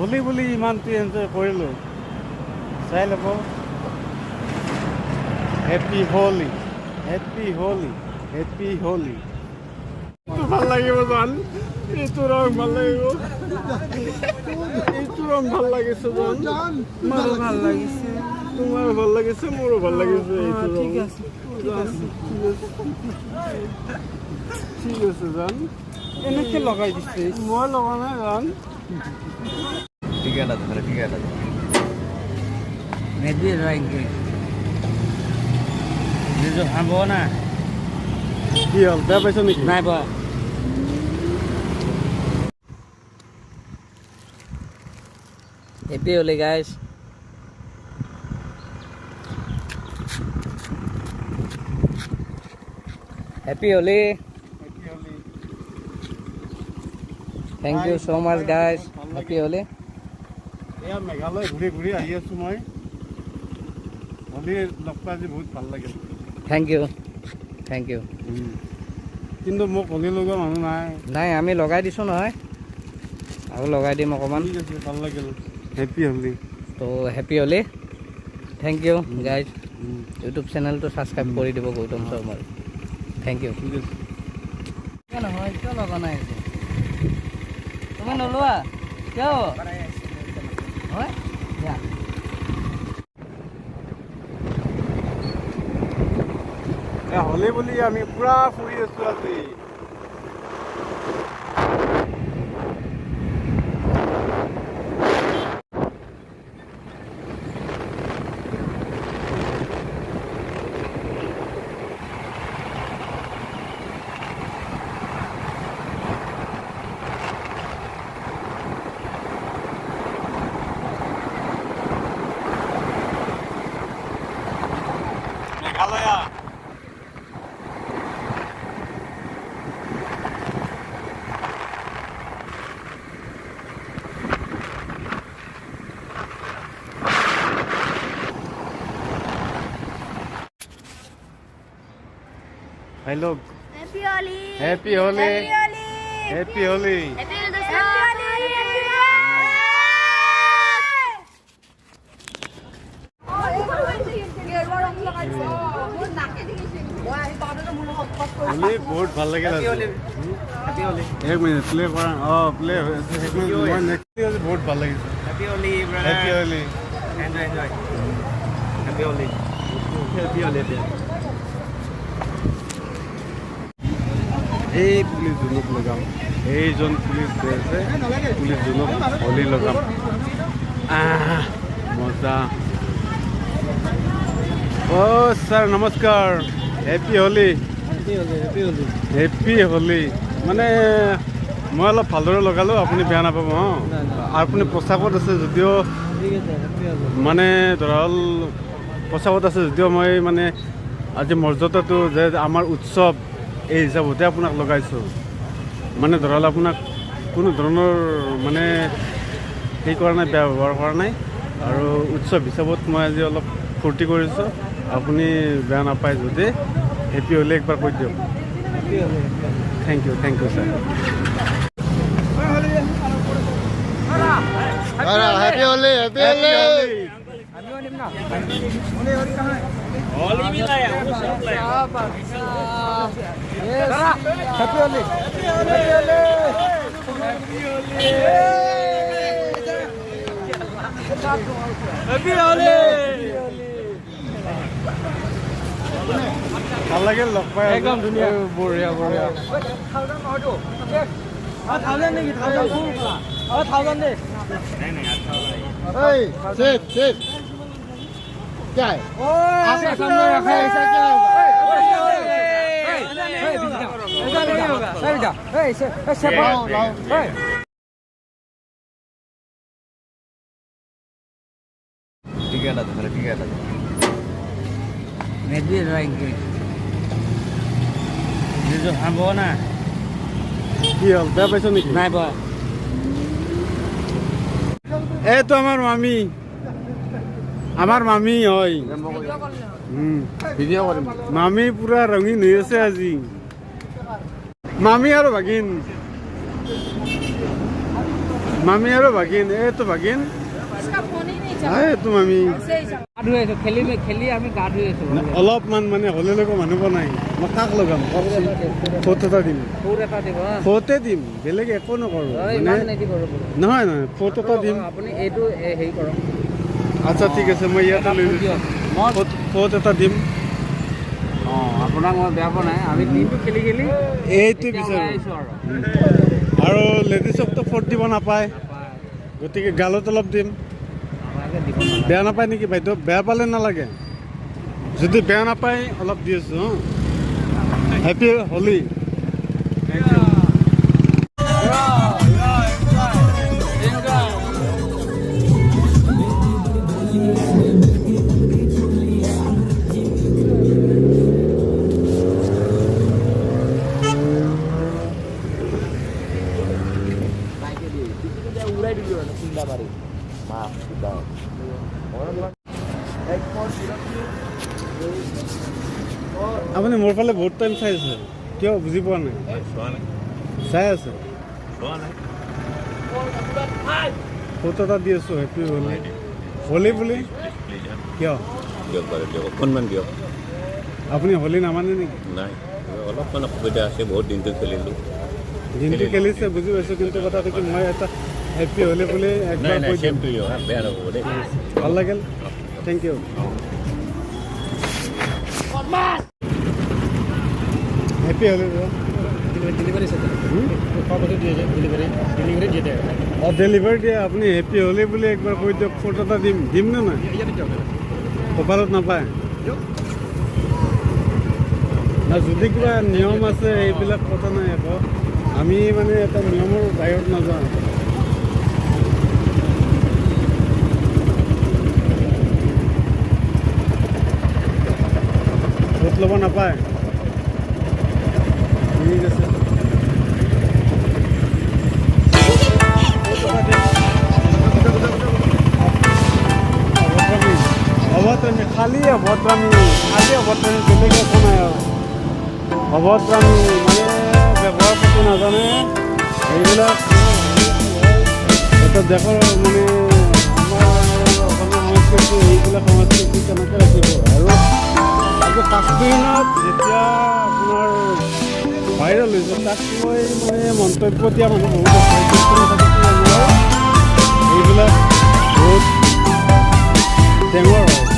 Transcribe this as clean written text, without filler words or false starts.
হোলী বুলি ইমানটো এনজয় কৰিলোঁ, চাই ল'ব। Happy Holi, happy Holi, happy Holi. ভাল লাগিব জান, এইটো ৰং ভাল লাগিব, এইটো ৰং ভাল লাগিছে জান, মোৰো ভাল লাগিছে, তোমাৰো ভাল লাগিছে, মোৰো ভাল লাগিছে এইটো ৰং। ঠিক আছে, ঠিক আছে জান, এনেকে লগাই দিছে, মই লগা নাই জান। ठीक है ना ठीक है ना मैं भी रहेंगे ये जो हम वो ना কি হ'ল, বেয়া পাইছ নেকি? नहीं बा happy Holi guys happy Holi thank you so much guys happy Holi এয়া মেঘালয় ঘূৰি ঘূৰি আহি আছোঁ মই। হোলী লগ পাই আজি বহুত ভাল লাগিল। थैंक यू কিন্তু মোক হোলী লগোৱা মানুহ নাই। नहीं आमी लगाई दिसो নহয় আৰু লগাই দিম অকমান ঠিক আছে, ভাল লাগিল। হেপী হোলী। তো happy Holi thank you guys YouTube channel तो सब्सक्राइब কৰি দিব গৌতম শৰ্মাৰ थैंक यू ঠিক আছে। কিয় নহয় কিয় লগা নাই তুমি নলোৱা কিয় হয় যা হোলী বুলি আমি পুৰা ফুৰি আছোঁ আজি। মেঘালয়া भाई लोग happy Holi happy Holi happy Holi. Holi बहुत ভাল লাগিল আজি। एक मिनट प्ले কৰা প্লে बहुत ভাল লাগিছে। Happy Holi happy Holi enjoy happy Holi happy Holi এই পুলিচ জোনক লগাম, এইজন পুলিচ আছে, পুলিচ জোনক হোলী লগাম। মজা। অ' ছাৰ নমস্কাৰ, হেপী হোলী। হেপী হোলী মানে মই অলপ ভালদৰে লগালোঁ, আপুনি বেয়া নাপাব। অঁ, আপুনি পোচাকত আছে যদিও মানে ধৰা হ'ল পোচাকত আছে যদিও মই মানে আজি মৰ্যাদাটো যে আমাৰ উৎসৱ এই হিচাপতে আপোনাক লগাইছোঁ। মানে ধৰা হ'ল আপোনাক কোনো ধৰণৰ মানে সেই কৰা নাই, বেয়া ব্যৱহাৰ কৰা নাই, আৰু উৎসৱ হিচাপত মই আজি অলপ ফূৰ্তি কৰিছোঁ। আপুনি বেয়া নাপায় যদি হেপী হোলী একবাৰ কৈ দিয়ক। Thank you sir. Happy Holi happy Holi Holi भी लाया वो सब लाया हैप्पी होली हैप्पी होली ভাল লাগিল লগ পাই, একদম ধুনীয়া, বঢ়িয়া বঢ়িয়া। थाउजेंड नहीं थाउजेंड थाउजेंड दे सेफ सेफ क्या है आपके सामने रखा है ऐसा क्या होगा ऐसा नहीं होगा ऐसे ऐसे ठीक है ना ठीक है ना मैं भी रहेंगे ये जो हम वो ना কি হ'ল, বেয়া পাইছ নেকি? नहीं बा এইটো আমাৰ মামী, আমাৰ মামী হয়। ভিডিঅ' কৰিম মামী পুৰা ৰঙীন হৈ আছে আজি। মামী আৰু ভাগিন মামী আৰু ভাগিন এইটো ভাগিন इसका फोन ही नहीं चला এইটো মামী ऐसे ही चला গা ধুই আছোঁ খেলি আমি গা ধুই আছোঁ অলপমান মানে হ'লেলৈকে মানুহ পোৱা নাই মই কাক লগাম কওকচোন ফটো এটা দিম সুৰ এটা দিব হা? ফটোতে দিম বেলেগ একো নকৰোঁ ইমান মানে নিদিব ৰ'ব নহয় নহয় ফটো এটা দিম আপুনি এইটো হেৰি কৰক আচ্ছা ঠিক আছে মই ইয়াতে লৈ লৈছোঁ মই ফটো এটা দিম অঁ আপোনাক মই বেয়া পোৱা নাই আমি দিনটো খেলি এইটো এতিয়া বিচাৰোঁ ওলাই আহিছোঁ আৰু আৰু লেডিছকতো ফটো দিব নাপায় গতিকে গালত অলপ দিম আমাকে দিব নালাগে বেয়া নাপায় নেকি বাইদেউ বেয়া পালে নালাগে যদি বেয়া নাপায় অলপ দি আছোঁ হেপী হোলী আপুনি মোৰ ফালে বহুত টাইম চাই আছে কিয় বুজি পোৱা নাই চাই আছে ফটো এটা দি আছোঁ হেপী হোলী হোলী বুলি কিয় দিয়ক বাৰু দিয়ক অকণমান দিয়ক আপুনি হোলী নামানে নেকি নাই অলপমান অসুবিধা আছে বহুত দিনটো খেলিলোঁ দিনটো খেলিছে বুজি পাইছোঁ কিন্তু কথাটো কি মই এটা হেপী হোলী বুলি একবাৰ কৈ দিম চেমটো হা বেয়া নহ'ব দেই ভাল লাগিল thank you happy Holi delivery দিয়ে অঁ ডেলিভাৰী দিয়ে আপুনি হেপী হোলী বুলি একবাৰ কৈ দিয়ক ফটো এটা দিম নে নাই কপালত নাপায় না যদি কিবা নিয়ম আছে এইবিলাক কথা নাই আকৌ আমি মানে এটা নিয়মৰ বাহিৰত নাযাওঁ ভোট ল'ব নাপায় ঠিক আছে অভদ্ৰামী খালী অভদ্ৰামী বেলেগ একো নাই আৰু অভদ্ৰামী মানে ব্যৱহাৰ পাতি নাজানে এইবিলাক এটা দেশৰ মানে আমাৰ অসমীয়া সংস্কৃতি এইবিলাক সংস্কৃতি কেনেকৈ ৰাখিব আৰু আকৌ কাশ্মীৰত যেতিয়া আপোনাৰ ভাইৰেল হৈছে তাক লৈ মানে মন্তব্য দিয়া মানুহ বহুত আছে এইবিলাক বহুত টেঙৰ হয়